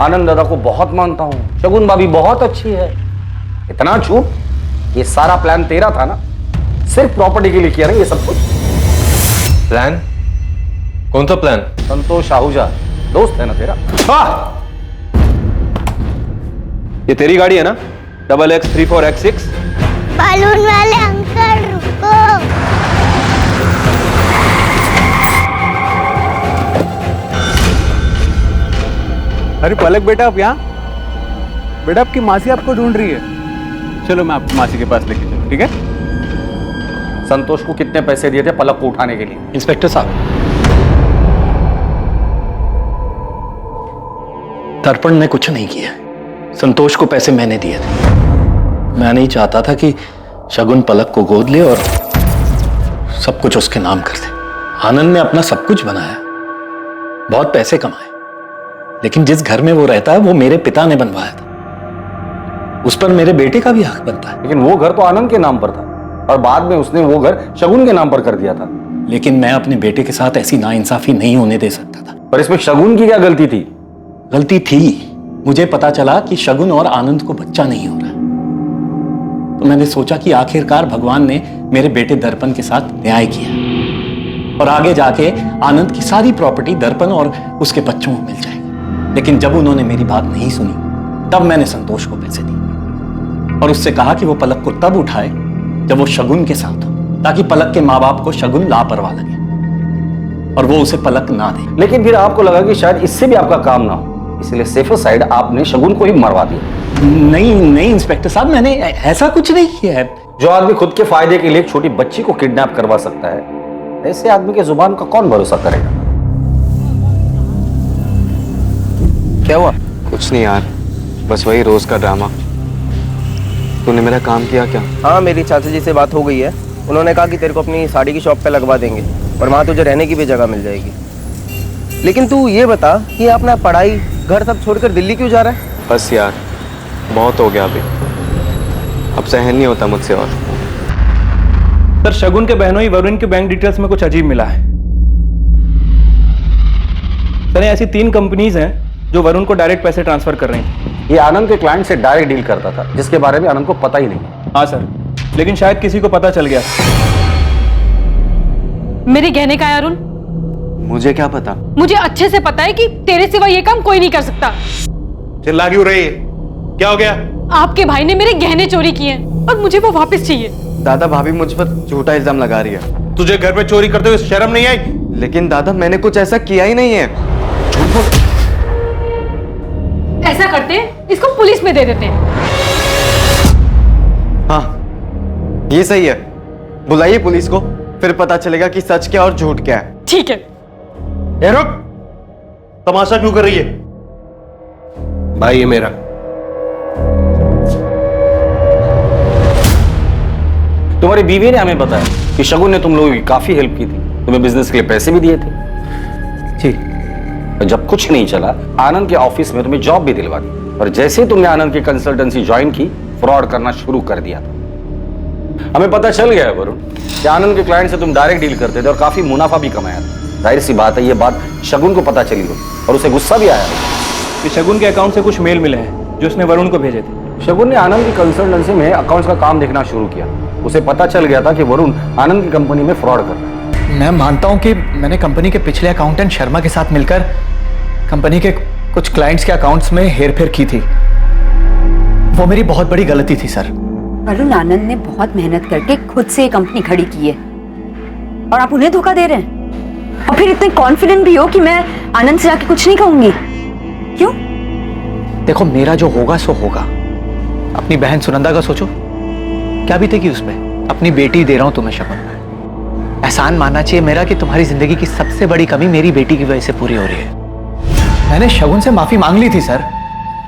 आनंद दादा को बहुत मानता हूं, शगुन भाभी बहुत अच्छी है। इतना झूठ, ये सारा प्लान तेरा था ना? सिर्फ प्रॉपर्टी के लिए किया ना ये सब कुछ? प्लान? कौन सा प्लान? संतोष आहूजा दोस्त है ना तेरा? ये तेरी गाड़ी है ना? XX34X6? बलून वाले अंकल रुको। अरे पलक बेटा, आप यहाँ? बेटा आपकी मासी आपको ढूंढ रही है। चलो मैं आपकी मासी के पास लेके चलूं, ठीक है? संतोष को कितने पैसे दिए थे पलक को उठाने के लिए? इंस्पेक्टर साहब, दर्पण ने कुछ नहीं किया। संतोष को पैसे मैंने दिए थे। मैं नहीं चाहता था कि शगुन पलक को गोद ले और सब कुछ उसके नाम कर दे। आनंद ने अपना सब कुछ बनाया, बहुत पैसे कमाए, लेकिन जिस घर में वो रहता है वो मेरे पिता ने बनवाया था। उस पर मेरे बेटे का भी हक बनता है। लेकिन वो घर तो आनंद के नाम पर था और बाद में उसने वो घर शगुन के नाम पर कर दिया था। लेकिन मैं अपने बेटे के साथ ऐसी नाइंसाफी नहीं होने दे सकता था। पर इसमें शगुन की क्या गलती थी? गलती थी। मुझे पता चला कि शगुन और आनंद को बच्चा नहीं हो रहा, तो मैंने सोचा कि आखिरकार भगवान ने मेरे बेटे दर्पण के साथ न्याय किया और आगे जाके आनंद की सारी प्रॉपर्टी दर्पण और उसके बच्चों को मिल जाएगी। लेकिन जब उन्होंने मेरी बात नहीं सुनी, तब मैंने संतोष को पैसे दिए और उससे कहा कि वो पलक को तब उठाए जब वो शगुन के साथ हो, ताकि पलक के माँ बाप को शगुन लापरवाह लगे और वो उसे पलक ना दे। लेकिन फिर आपको लगा कि शायद इससे भी आपका काम ना हो, इसलिए सेफर साइड आपने शगुन को ही मरवा दिया। नहीं इंस्पेक्टर साहब, मैंने ऐसा कुछ नहीं किया है। जो आदमी खुद के फायदे के लिए एक छोटी बच्ची को किडनैप करवा सकता है, ऐसे आदमी के जुबान का कौन भरोसा करेगा? क्या हुआ? कुछ नहीं यार, बस वही रोज का ड्रामा। तूने मेरा काम किया क्या? हाँ, मेरी चाचा जी से बात हो गई है। उन्होंने कहा कि तेरे को अपनी साड़ी की शॉप पे लगवा देंगे और वहाँ तुझे रहने की भी जगह मिल जाएगी। लेकिन तू ये बता कि अपना पढ़ाई घर सब छोड़कर दिल्ली क्यों जा रहा है? बस यार, बहुत हो गया अभी, अब सहन नहीं होता मुझसे। और सर, शगुन के बहनोई वरुण के बैंक डिटेल्स में कुछ अजीब मिला है। सर, ऐसी 3 कंपनीज हैं जो वरुण को डायरेक्ट पैसे ट्रांसफर कर रही हैं। ये आनंद के क्लाइंट से डायरेक्ट डील करता था, जिसके बारे में आनंद को पता ही नहीं। हाँ सर, लेकिन शायद किसी को पता चल गया। मेरे गहने का है अरुण? मुझे क्या पता? मुझे अच्छे से पता है कि तेरे सिवा ये काम कोई नहीं कर सकता। चिल्ला क्यों रही है? क्या हो गया? आपके भाई ने मेरे गहने चोरी किए और मुझे वो वापस चाहिए। दादा, भाभी मुझ पर झूठा इल्जाम लगा रही है। तुझे घर पे चोरी करते हुए शर्म नहीं आई? लेकिन दादा, मैंने कुछ ऐसा किया ही नहीं है। ऐसा करते हैं, इसको पुलिस में दे देते हैं। हाँ, ये सही है। बुलाइए पुलिस को, फिर पता चलेगा कि सच क्या और झूठ क्या है। ठीक है। ए रुक, तमाशा क्यों कर रही है? भाई है मेरा। तुम्हारी बीवी ने हमें बताया कि शगुन ने तुम लोगों की काफी हेल्प की थी, तुम्हें बिजनेस के लिए पैसे भी दिए थे। जी। जब कुछ नहीं चला, आनंद के ऑफिस में तुम्हें जॉब भी दिलवा दी और जैसे ही तुमने आनंद की कंसल्टेंसी ज्वाइन की, फ्रॉड करना शुरू कर दिया था। हमें पता चल गया है वरुण कि आनंद के क्लाइंट से तुम डायरेक्ट डील करते थे और काफी मुनाफा भी कमाया था। जाहिर सी बात है, ये बात शगुन को पता चली हो और उसे गुस्सा भी आया कि शगुन के अकाउंट से कुछ मेल मिले हैं जो उसने वरुण को भेजे थे। शगुन ने आनंद की कंसल्टेंसी में अकाउंट्स का काम देखना शुरू किया। उसे पता चल गया था कि वरुण आनंद की कंपनी में फ्रॉड कर रहा है। मैं मानता हूं कि मैंने कंपनी के पिछले अकाउंटेंट शर्मा के साथ मिलकर कंपनी के कुछ क्लाइंट्स के अकाउंट्स में हेरफेर की थी। वो मेरी बहुत बड़ी गलती थी सर। वरुण, आनंद ने बहुत मेहनत करके खुद से कंपनी खड़ी की है और आप उन्हें धोखा दे रहे हैं और फिर इतने कॉन्फिडेंट भी हो कि मैं आनंद से जाके कुछ नहीं कहूंगी। क्यों? देखो, मेरा जो होगा सो होगा। अपनी बहन सुनंदा का सोचो, क्या बीतेगी उसमें। अपनी बेटी दे रहा हूं तुम्हें शगुन। एहसान मानना चाहिए मेरा कि तुम्हारी जिंदगी की सबसे बड़ी कमी मेरी बेटी की वजह से पूरी हो रही है। मैंने शगुन से माफी मांग ली थी सर।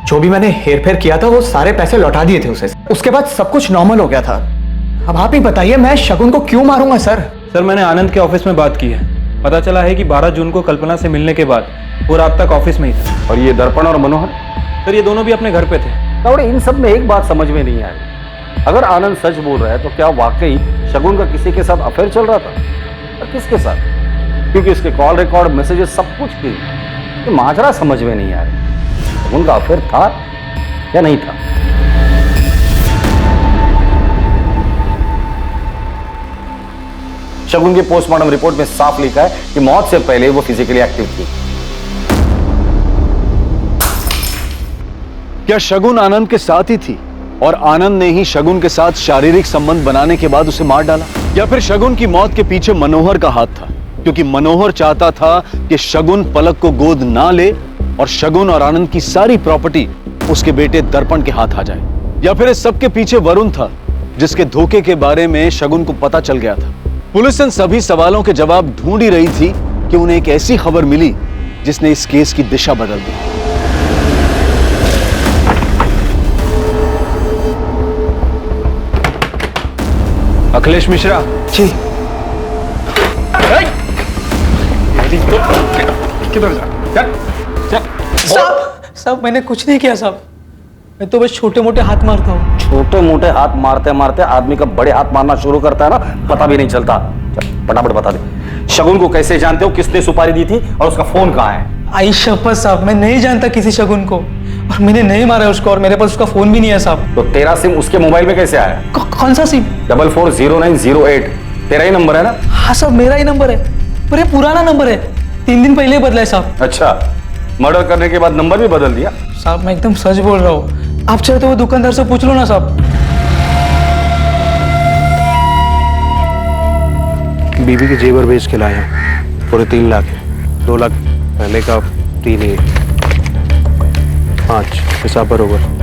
जो भी मैंने हेरफेर किया था वो सारे पैसे लौटा दिए थे उसे। उसके बाद सब कुछ नॉर्मल हो गया था। अब आप ही बताइए, मैं शगुन को क्यों मारूंगा सर? सर, मैंने आनंद के ऑफिस में बात की है। पता चला है कि 12 जून को कल्पना से मिलने के बाद वो रात तक ऑफिस में ही था। और ये दर्पण और मनोहर? सर, ये दोनों भी अपने घर पे थे। और इन सब में एक बात समझ में नहीं आई। अगर आनंद सच बोल रहा है तो क्या वाकई शगुन का किसी के साथ अफेयर चल रहा था? और किसके साथ? क्योंकि इसके कॉल रिकॉर्ड, मैसेजेस सब कुछ थी। तो माजरा समझ में नहीं आ रही। शगुन का अफेयर था या नहीं था? शगुन के पोस्टमार्टम रिपोर्ट में साफ लिखा है कि मौत से पहले वो फिजिकली एक्टिव थी। क्या शगुन आनंद के साथ ही थी और आनंद ने ही शगुन के साथ शारीरिक संबंध बनाने के बाद उसे मार डाला? या फिर शगुन की मौत के पीछे मनोहर का हाथ था, क्योंकि मनोहर चाहता था कि शगुन पलक को गोद ना ले और शगुन और आनंद की सारी प्रॉपर्टी उसके बेटे दर्पण के हाथ आ जाए? या फिर इस सब के पीछे वरुण था, जिसके धोखे के बारे में शगुन को पता चल गया था? पुलिस इन सभी सवालों के जवाब ढूंढ ही रही थी कि उन्हें एक ऐसी खबर मिली जिसने इस केस की दिशा बदल दी। अखिलेश मिश्रा जी। किधर जा? साहब मैंने कुछ नहीं किया साहब, मैं तो बस छोटे मोटे हाथ मारता हूँ। छोटे मोटे हाथ मारते मारते आदमी का बड़े हाथ मारना शुरू करता है ना, पता भी नहीं चलता। चल फटाफट बता दे, शगुन को कैसे जानते हो, किसने सुपारी दी थी और उसका फोन कहाँ है? आई शपथ साहब, मैं नहीं जानता किसी शगुन को, और मैंने नहीं मारा उसको, और मेरे पास उसका फोन भी नहीं है साहब। तो तेरा सिम उसके मोबाइल में कैसे आया? कौन सा सिम? 440908 तेरा ही नंबर है ना? हाँ साहब, मेरा ही नंबर है, पर ये पुराना नंबर है, 3 दिन पहले बदला है साहब। अच्छा, मर्डर करने के बाद नंबर भी बदल दिया? साहब मैं एकदम सच बोल रहा हूँ, आप चाहे तो वो दुकानदार से पूछ लो ना साहब। बीबी के जेवर बेच के लाया, पूरे 3 लाख है। 2 लाख पहले का, 3 ही 5 हिसाब बरोबर।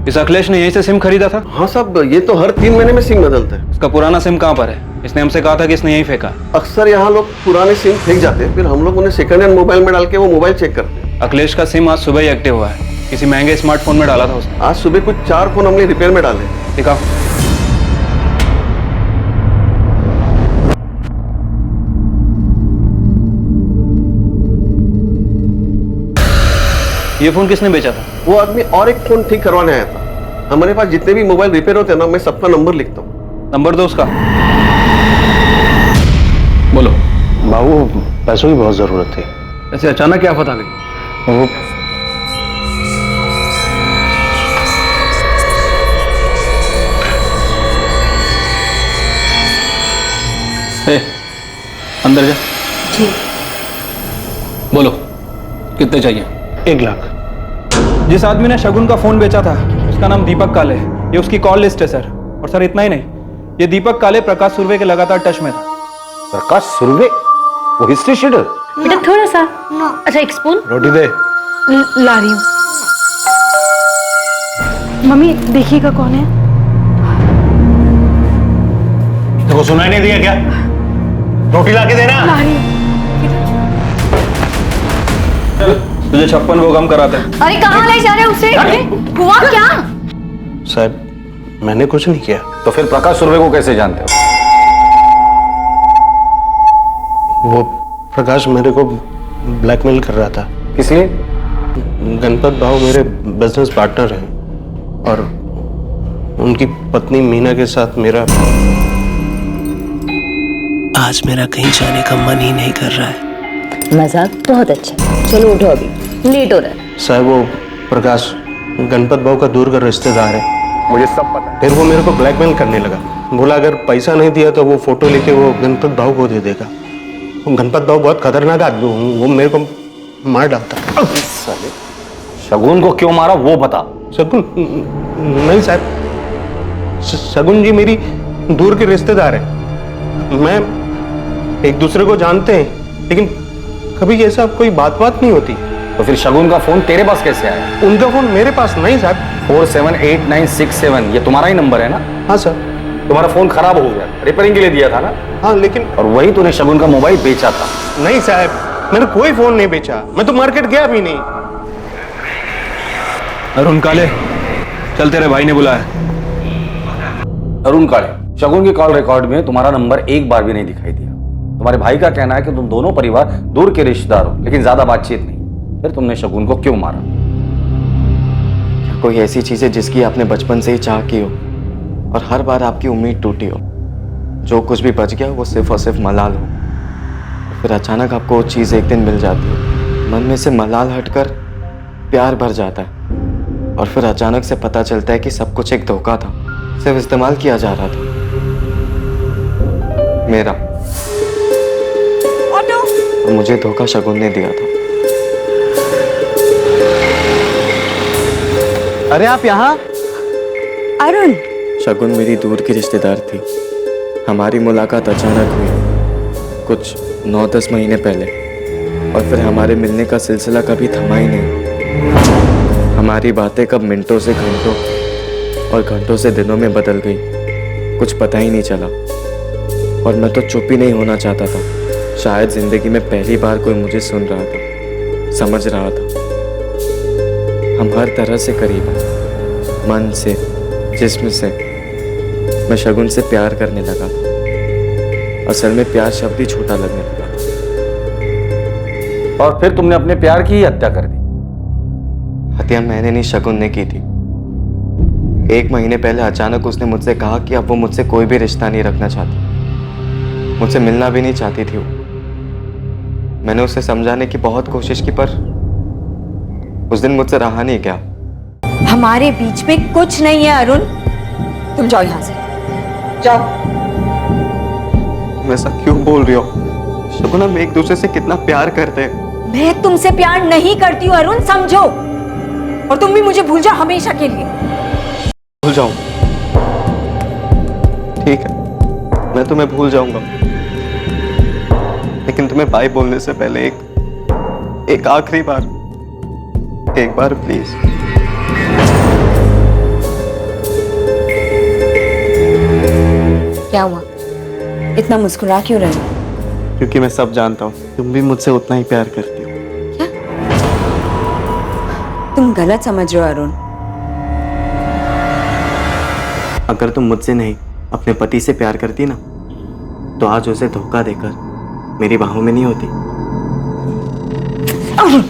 इस अखिलेश ने यहीं से सिम खरीदा था? हाँ साहब, ये तो हर 3 महीने में सिम बदलता है। इसका पुराना सिम कहाँ पर है? इसने हमसे कहा था कि इसने यहीं फेंका। अक्सर यहाँ लोग पुराने सिम फेंक जाते हैं, फिर हम लोग उन्हें सेकंड हैंड मोबाइल में डाल के वो मोबाइल चेक करते हैं। अखिलेश का सिम आज सुबह ही एक्टिव हुआ है, किसी महंगे स्मार्टफोन में डाला था उसने। आज सुबह कुछ 4 फोन हमने रिपेयर में डाले। दिखाओ। ये फोन किसने बेचा था? वो आदमी और एक फोन ठीक करवाने आया था। हमारे पास जितने भी मोबाइल रिपेयर होते हैं ना, मैं सबका नंबर लिखता हूँ। नंबर दो उसका। बोलो। बाबू, पैसों की बहुत जरूरत थी। ऐसे अचानक क्या पता लगी? वो अंदर जा। जी। बोलो, कितने चाहिए? 1 लाख। जिस आदमी ने शगुन का फोन बेचा था उसका नाम दीपक काले है, ये उसकी कॉल लिस्ट है सर। और सर इतना ही नहीं, ये दीपक काले प्रकाश सुर्वे के लगातार टच में था। प्रकाश सुर्वे? वो हिस्ट्री शीटर? बेटा थोड़ा सा। अच्छा, एक स्पून रोटी दे। ला रही हूँ। मम्मी देखिएगा कौन है। देखो, सुनाई नहीं दिया क्या? रोटी लाके देना। ला रही हूँ। तुझे 56 को कम कराते हैं। अरे कहाँ ले जा रहे हो उसे? हुआ क्या? साहब, मैंने कुछ नहीं किया। तो फिर प्रकाश सुर्वे को कैसे जानते हो? वो प्रकाश मेरे को ब्लैकमेल कर रहा था। किस लिए? गणपत भाव मेरे बिजनेस पार्टनर हैं और उनकी पत्नी मीना के साथ मेरा आज मेरा कहीं जाने का मन ही नहीं कर रहा है। मजाक बहुत अच्छा, चलो उठो, अभी लेट हो रहा है। साहब, वो प्रकाश गणपत भाव का दूर का रिश्तेदार है। मुझे सब पता है। फिर वो मेरे को ब्लैकमेल करने लगा। बोला अगर पैसा नहीं दिया तो वो फोटो लेके वो गणपत भाव को दे देगा। वो गणपत भाव बहुत खतरनाक आदमी, वो मेरे को मार डालता। शगुन को क्यों मारा वो बता। शगुन नहीं साहब, शगुन जी मेरी दूर के रिश्तेदार है। मैं एक दूसरे को जानते हैं, लेकिन कभी ऐसा कोई बात नहीं होती। तो फिर शगुन का फोन तेरे पास कैसे आया? उनका फोन मेरे पास नहीं साहब। 478967 ये तुम्हारा ही नंबर है ना? हाँ सर। तुम्हारा फोन खराब हो गया, रिपेयरिंग के लिए दिया था ना? हाँ, लेकिन और वही तूने शगुन का मोबाइल बेचा था? नहीं साहब, मैंने कोई फोन नहीं बेचा, मैं तो मार्केट गया भी नहीं। अरुण काले, चल तेरे भाई ने बुलाया। अरुण काले, शगुन की कॉल रिकॉर्ड में तुम्हारा नंबर एक बार भी नहीं दिखाई दिया। तुम्हारे भाई का कहना है कि तुम दोनों परिवार दूर के रिश्तेदार हो, लेकिन ज्यादा बातचीत नहीं। फिर तुमने शगुन को क्यों मारा? क्या कोई ऐसी चीज है जिसकी आपने बचपन से ही चाह की हो और हर बार आपकी उम्मीद टूटी हो? जो कुछ भी बच गया वो सिर्फ और सिर्फ मलाल हो, फिर अचानक आपको वो चीज़ एक दिन मिल जाती है, मन में से मलाल हटकर प्यार भर जाता है, और फिर अचानक से पता चलता है कि सब कुछ एक धोखा था, सिर्फ इस्तेमाल किया जा रहा था मेरा। और मुझे धोखा शगुन ने दिया था। अरे आप यहाँ? अरुण, शगुन मेरी दूर की रिश्तेदार थी। हमारी मुलाकात अचानक हुई कुछ 9-10 महीने पहले, और फिर हमारे मिलने का सिलसिला कभी थमा ही नहीं। हमारी बातें कब मिनटों से घंटों और घंटों से दिनों में बदल गई, कुछ पता ही नहीं चला। और मैं तो चुप ही नहीं होना चाहता था। शायद जिंदगी में पहली बार कोई मुझे सुन रहा था, समझ रहा था। हम हर तरह से करीब हैं, मन से, जिस्म से। मैं शगुन से प्यार करने लगा था। असल में प्यार शब्द ही छोटा लगने लगा था। और फिर तुमने अपने प्यार की ही हत्या कर दी। हत्या मैंने नहीं, शगुन ने की थी। 1 महीने पहले अचानक उसने मुझसे कहा कि अब वो मुझसे कोई भी रिश्ता नहीं रखना चाहती, मुझसे मिलना भी नहीं चाहती थी वो। मैंने उसे समझाने की बहुत कोशिश की, पर उस दिन मुझसे रहा नहीं गया। हमारे बीच में कुछ नहीं है अरुण, तुम जाओ यहाँ से, जाओ। तुम ऐसा क्यों बोल रही हो शगुन? हम एक दूसरे से कितना प्यार करते हैं। मैं तुमसे प्यार नहीं करती हूँ अरुण, समझो। और तुम भी मुझे भूल जाओ हमेशा के लिए। भूल जाऊं? ठीक है, मैं तुम्हें भूल जाऊंगा, लेकिन तुम्हें बाय बोलने से पहले एक आखिरी बार, एक बार प्लीज। क्या हुआ? इतना मुस्कुरा क्यों रहे हो? क्योंकि मैं सब जानता हूँ, तुम भी मुझसे उतना ही प्यार करती हो। तुम गलत समझ रहे हो अरुण। अगर तुम मुझसे नहीं अपने पति से प्यार करती ना, तो आज उसे धोखा देकर मेरी बाहों में नहीं होती। अरुण,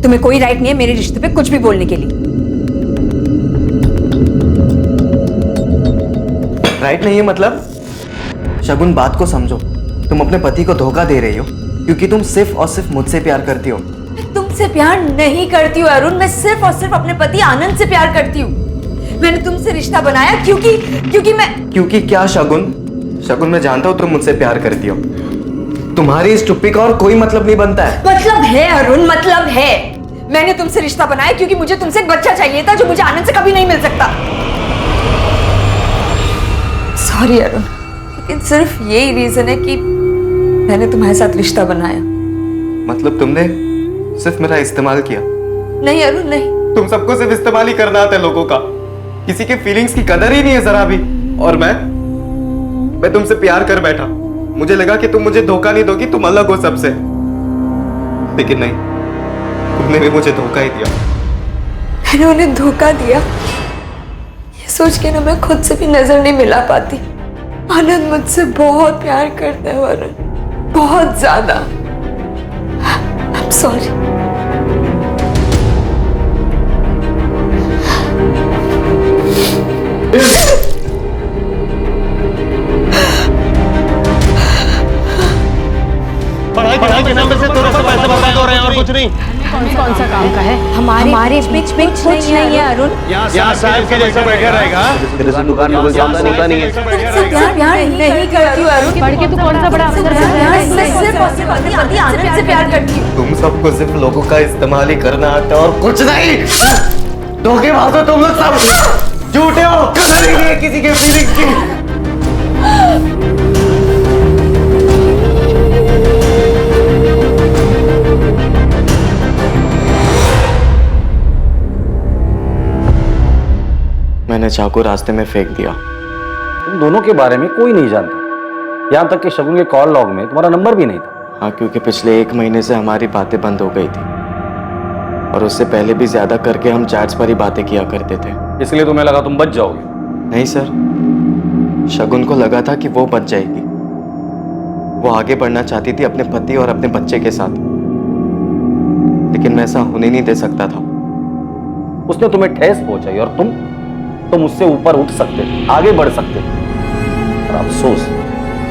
तुम्हें कोई राइट नहीं है मेरे रिश्ते पे कुछ भी बोलने के लिए। राइट नहीं है मतलब? शगुन, बात को समझो। तुम अपने पति को धोखा दे रही हो क्योंकि तुम सिर्फ और सिर्फ मुझसे प्यार करती हो। मैं तुमसे प्यार नहीं करती हूँ अरुण, मैं सिर्फ और सिर्फ अपने पति आनंद से प्यार करती हूँ। मैंने तुमसे रिश्ता बनाया क्योंकि मैं। क्योंकि क्या शगुन? शगुन, मैं जानता हूँ तुम मुझसे प्यार करती हो। तुम्हारी इस चुप्पी का और कोई मतलब नहीं बनता है। मतलब है अरुण, मतलब है। मैंने तुमसे रिश्ता बनाया क्योंकि मुझे तुमसे एक बच्चा चाहिए था जो मुझे आनंद से कभी नहीं मिल सकता। सॉरी अरुण, लेकिन सिर्फ यही रीजन है कि मैंने तुम्हारे साथ रिश्ता बनाया। मतलब तुमने सिर्फ मेरा इस्तेमाल किया? नहीं अरुण, नहीं। तुम सबको सिर्फ इस्तेमाल ही करना आता है लोगों का। किसी के फीलिंग्स की कदर ही नहीं है जरा भी। और मैं तुमसे प्यार कर बैठा। मुझे लगा कि तुम मुझे धोखा नहीं दोगी, तुम अलग हो सबसे। लेकिन नहीं, तुमने भी मुझे धोखा ही दिया। मैंने उन्हें धोखा दिया ये सोच के ना मैं खुद से भी नजर नहीं मिला पाती। आनंद मुझसे बहुत प्यार करता है अरुण, बहुत ज्यादा। I'm sorry। पढ़ाई के नाम पे से थोड़ा सा पैसे बर्बाद हो रहे हैं और कुछ नहीं। कौन सा काम का है? हमारे बीच में कुछ नहीं है अरुण। यहाँ साहब के जैसे बैठे रहेगा। तेरे से दुकान में कोई काम होता नहीं है। तुमसे प्यार नहीं करती हूँ अरुण। पढ़ के तू कौन सा बड़ा अफसर बन रहा है? मैं सिर्फ और सिर्फ अपने पति आनंद से प्यार करती हूँ। तुम सबको सिर्फ लोगों का इस्तेमाल ही करना आता है और कुछ नहीं। धोखेबाज हो तुम लोग सब, झूठे हो, कदर ही नहीं है किसी के फीलिंग्स की। मैंने चाकू रास्ते में फेंक दिया। तुम दोनों के बारे में कोई नहीं जानता, यहाँ तक कि शगुन के कॉल लॉग में तुम्हारा नंबर भी नहीं था। हाँ, क्योंकि पिछले 1 महीने से हमारी बातें बंद हो गई थी, और उससे पहले भी ज्यादा करके हम चैट्स पर ही बातें किया करते थे। इसलिए तुम्हें लगा तुम बच जाओगे? नहीं सर, शगुन को लगा था कि वो बच जाएगी। वो आगे बढ़ना चाहती थी अपने पति और अपने बच्चे के साथ, लेकिन मैं ऐसा होने नहीं दे सकता था। उसने तुम्हें ठेस पहुंचाई और तुम उससे ऊपर उठ सकते थे, आगे बढ़ सकते थे, पर अफसोस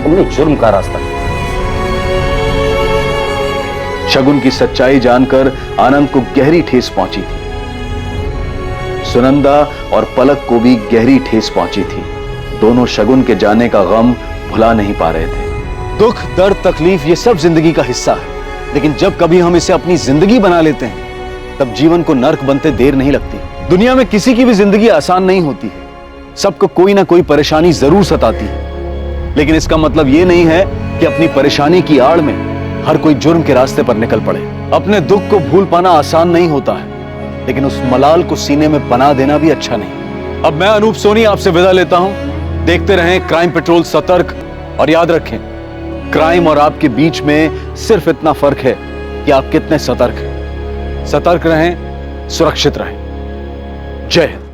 तुमने जुर्म का रास्ता लिया। शगुन की सच्चाई जानकर आनंद को गहरी ठेस पहुंची थी। सुनंदा और पलक को भी गहरी ठेस पहुंची थी। दोनों शगुन के जाने का गम भुला नहीं पा रहे थे। दुख, दर्द, तकलीफ ये सब जिंदगी का हिस्सा है, लेकिन जब कभी हम इसे अपनी जिंदगी बना लेते हैं, तब जीवन को नर्क बनते देर नहीं लगती। दुनिया में किसी की भी जिंदगी आसान नहीं होती है, सबको कोई ना कोई परेशानी जरूर सताती है, लेकिन इसका मतलब यह नहीं है कि अपनी परेशानी की आड़ में हर कोई जुर्म के रास्ते पर निकल पड़े। अपने दुख को भूल पाना आसान नहीं होता है, लेकिन उस मलाल को सीने में बना देना भी अच्छा नहीं। अब मैं अनूप सोनी आपसे विदा लेता हूं। देखते रहें क्राइम पेट्रोल सतर्क, और याद रखें, क्राइम और आपके बीच में सिर्फ इतना फर्क है कि आप कितने सतर्क हैं। सतर्क रहें, सुरक्षित रहें। जय हिंद।